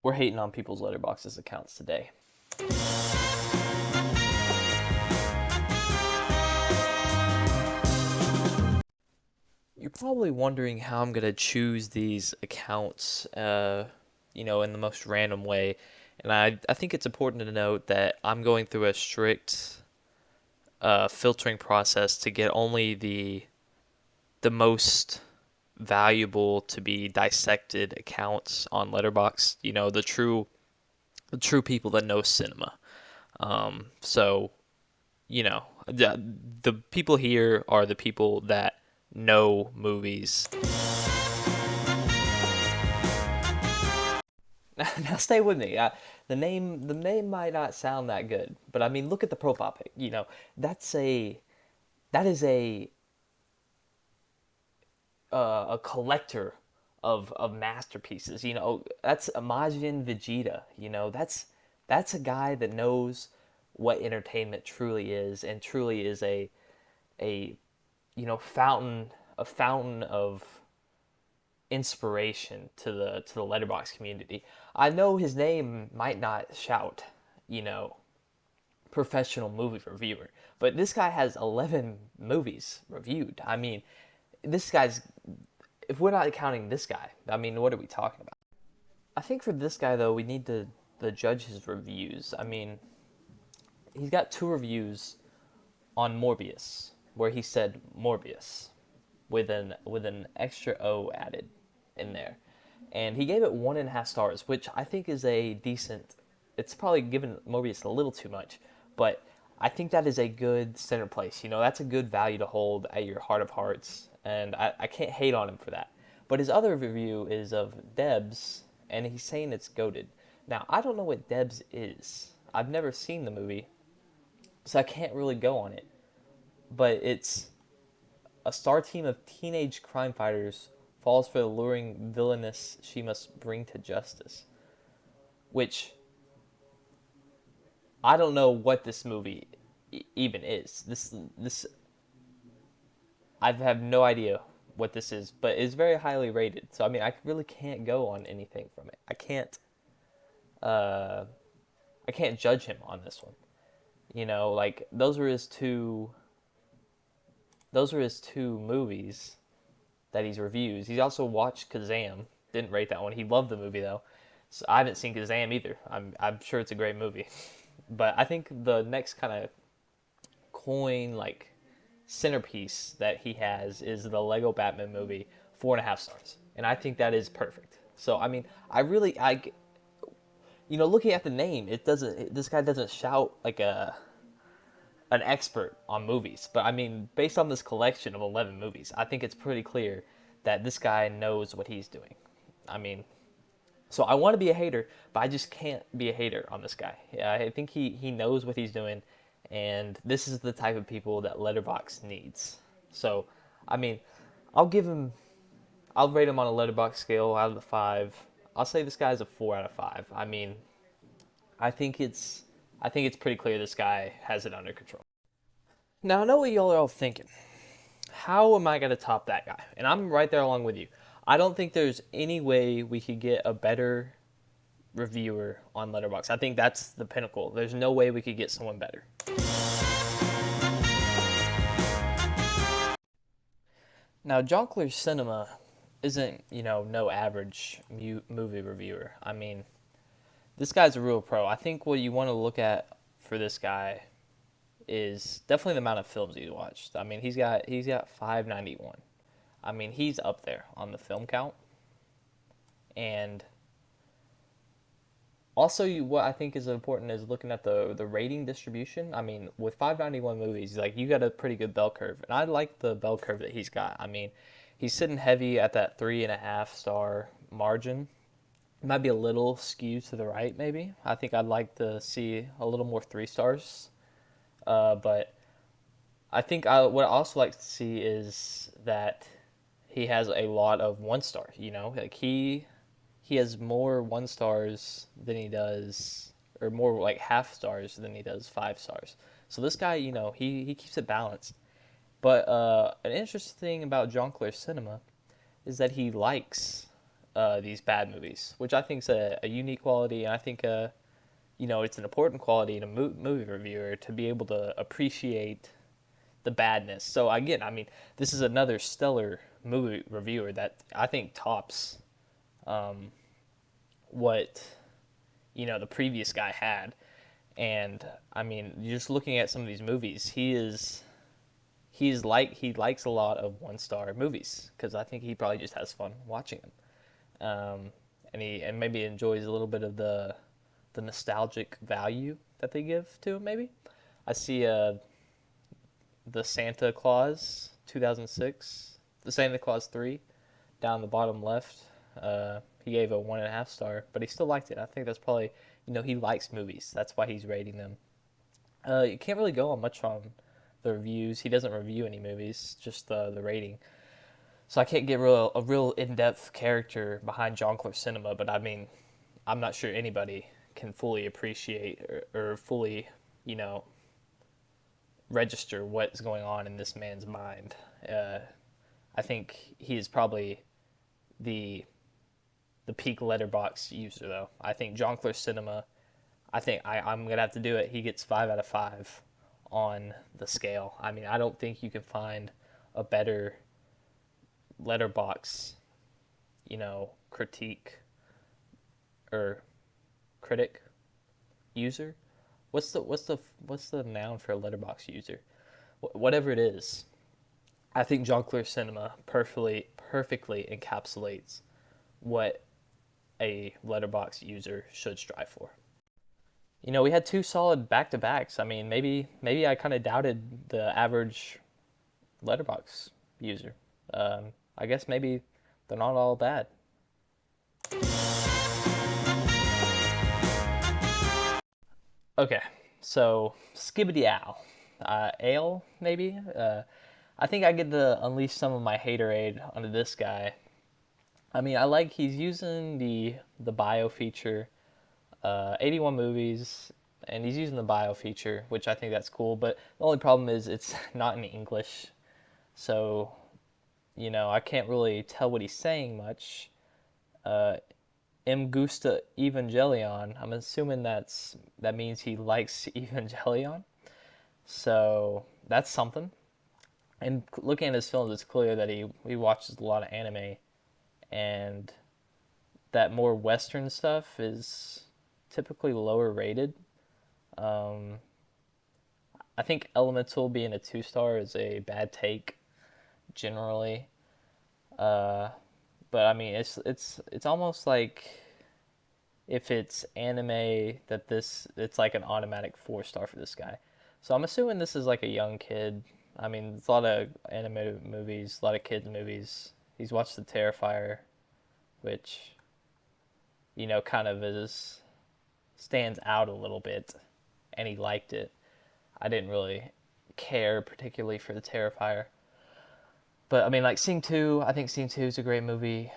We're hating on people's Letterboxd accounts today. You're probably wondering how I'm gonna choose these accounts, in the most random way. And I think it's important to note that I'm going through a strict filtering process to get only the most valuable to be dissected accounts on Letterboxd. The true people that know cinema. So the people here are the people that know movies. Now stay with me. The name might not sound that good, but I mean, look at the profile pic. That's a that is a collector of masterpieces. That's Imagine Vegeta. That's a guy that knows what entertainment truly is, and truly is a fountain of inspiration to the Letterboxd community. I know his name might not shout, you know, professional movie reviewer, but this guy has 11 movies reviewed. I mean, this guy's if we're not counting this guy, I mean, what are we talking about? I think for this guy though, we need to judge his reviews. I mean, he's got two reviews on Morbius where he said Morbius with an extra O added in there, and he gave it 1.5 stars, which I think is a decent. It's probably given Morbius a little too much, but I think that is a good center place. That's a good value to hold at your heart of hearts, and I can't hate on him for that. But his other review is of Debs, and he's saying it's goated. Now, I don't know what Debs is. I've never seen the movie, so I can't really go on it. But it's a star team of teenage crime fighters falls for the luring villainess she must bring to justice. Which, I don't know what this movie even is. This I have no idea what this is, but it's very highly rated. So I mean, I really can't go on anything from it. Uh, I can't judge him on this one. Like those are his two movies that he's reviews. He's also watched Kazam. Didn't rate that one. He loved the movie though. So I haven't seen Kazam either. I'm sure it's a great movie. But I think the next kind of coin like centerpiece that he has is the Lego Batman movie, 4.5 stars, and I think that is perfect. So I mean, looking at the name, it doesn't. This guy doesn't shout like an expert on movies, but I mean, based on this collection of 11 movies, I think it's pretty clear that this guy knows what he's doing. I mean, so I want to be a hater, but I just can't be a hater on this guy. Yeah, I think he knows what he's doing, and this is the type of people that Letterboxd needs. So, I mean, I'll give him, I'll rate him on a Letterboxd scale out of the 5. I'll say this guy's a 4 out of 5. I mean, I think it's, I think it's pretty clear this guy has it under control. Now I know what y'all are all thinking. How am I gonna top that guy? And I'm right there along with you. I don't think there's any way we could get a better reviewer on Letterboxd. I think that's the pinnacle. There's no way we could get someone better. Now, Jonkler Cinema isn't, no average movie reviewer. I mean, this guy's a real pro. I think what you want to look at for this guy is definitely the amount of films he's watched. I mean, he's got 591. I mean, he's up there on the film count. And also, what I think is important is looking at the rating distribution. I mean, with 591 movies, like you got a pretty good bell curve, and I like the bell curve that he's got. I mean, he's sitting heavy at that 3.5 star margin. It might be a little skewed to the right, maybe. I think I'd like to see a little more 3 stars. But I think what I also like to see is that he has a lot of 1 star. Like he has more 1 stars than he does, or more like half stars than he does 5 stars. So this guy, he keeps it balanced. But an interesting thing about Jean Claire Cinema is that he likes these bad movies, which I think is a unique quality, and I think it's an important quality in a movie reviewer to be able to appreciate the badness. So again, I mean, this is another stellar movie reviewer that I think tops what the previous guy had. And I mean, just looking at some of these movies, he likes a lot of 1-star movies because I think he probably just has fun watching them, and maybe enjoys a little bit of the nostalgic value that they give to him. Maybe I see the Santa Claus 2006, the Santa Claus 3, down the bottom left. He gave a 1.5 star, but he still liked it. I think that's probably, he likes movies. That's why he's rating them. You can't really go on much on the reviews. He doesn't review any movies, just the rating. So I can't get a real in-depth character behind Jean-Claude Cinema, but I mean, I'm not sure anybody can fully appreciate or fully, register what's going on in this man's mind. I think he is probably the peak Letterboxd user, though. I think Jean-Claude Cinema, I'm going to have to do it. He gets 5 out of 5 on the scale. I mean, I don't think you can find a better Letterboxd, critique or critic user. What's the noun for a Letterboxd user? Whatever it is, I think Jean-Claude Cinema perfectly encapsulates what a Letterboxd user should strive for. We had 2 solid back-to-backs. I mean, maybe I kind of doubted the average Letterboxd user. I guess maybe they're not all bad. Okay, so Skibbity Owl. Ale, maybe? I think I get to unleash some of my haterade onto this guy. I mean, he's using the bio feature, 81 movies, and he's using the bio feature, which I think that's cool, but the only problem is it's not in English, so, I can't really tell what he's saying much. M. Gusta Evangelion, I'm assuming that means he likes Evangelion, so that's something. And looking at his films, it's clear that he watches a lot of anime, and that more Western stuff is typically lower rated. I think Elemental being a 2-star is a bad take, generally. But I mean, it's almost like if it's anime that it's like an automatic 4-star for this guy. So I'm assuming this is like a young kid. I mean, there's a lot of animated movies, a lot of kids movies. He's watched The Terrifier, which, kind of stands out a little bit, and he liked it. I didn't really care particularly for The Terrifier. But, I mean, like, Sing 2, I think Sing 2 is a great movie.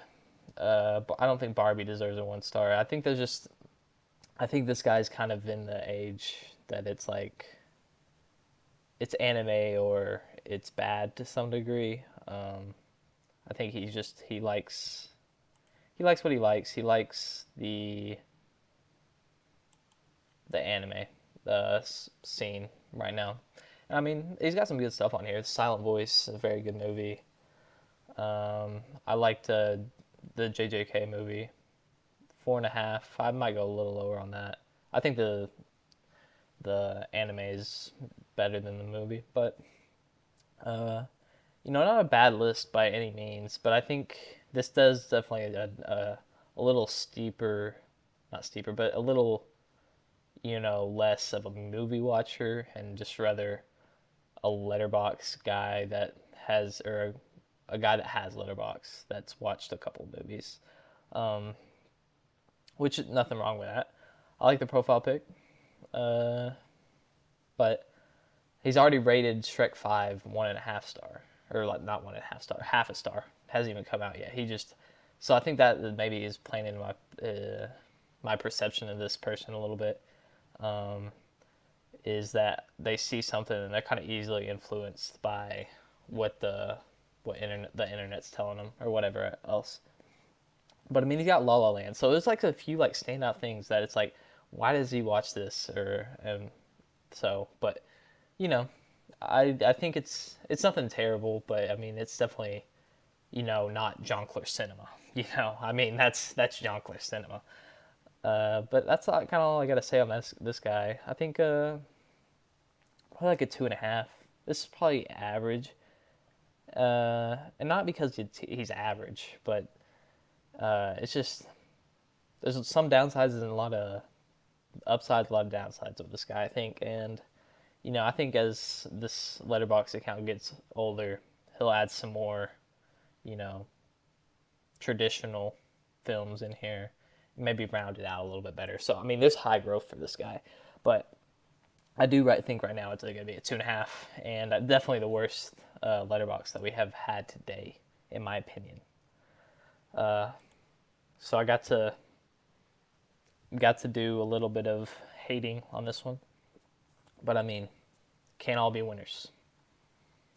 But I don't think Barbie deserves a 1-star. I think this guy's kind of in the age that it's like, it's anime or it's bad to some degree. I think he likes what he likes. He likes the anime scene right now. And I mean, he's got some good stuff on here. Silent Voice, a very good movie. I liked the JJK movie, 4.5. I might go a little lower on that. I think the anime is better than the movie, but not a bad list by any means. But I think this does definitely a little steeper, not steeper, but a little less of a movie watcher and just rather a Letterboxd guy that has, or a guy that has Letterboxd that's watched a couple movies, which nothing wrong with that. I like the profile pic, but he's already rated Shrek 5 1.5 star, or like not 1.5 star, half a star. Hasn't even come out yet. So I think that maybe is playing in my perception of this person a little bit. Is that they see something and they're kind of easily influenced by what the internet's telling them or whatever else. But I mean, he's got La La Land, so there's like a few like standout things that it's like, why does he watch this? Or so, but you know, I think it's nothing terrible, but I mean, it's definitely not Jongleur cinema. I mean, that's Jongleur cinema. But that's kind of all I gotta say on this guy. I think probably like a 2.5. This is probably average, and not because he's average, but it's just there's some downsides and a lot of upsides, a lot of downsides of this guy, I think. And I think as this Letterboxd account gets older, he'll add some more, you know, traditional films in here, maybe round it out a little bit better. So I mean, there's high growth for this guy, but I do think right now it's going to be a 2.5, and definitely the worst Letterboxd that we have had today, in my opinion. So I got to do a little bit of hating on this one, but I mean, can't all be winners.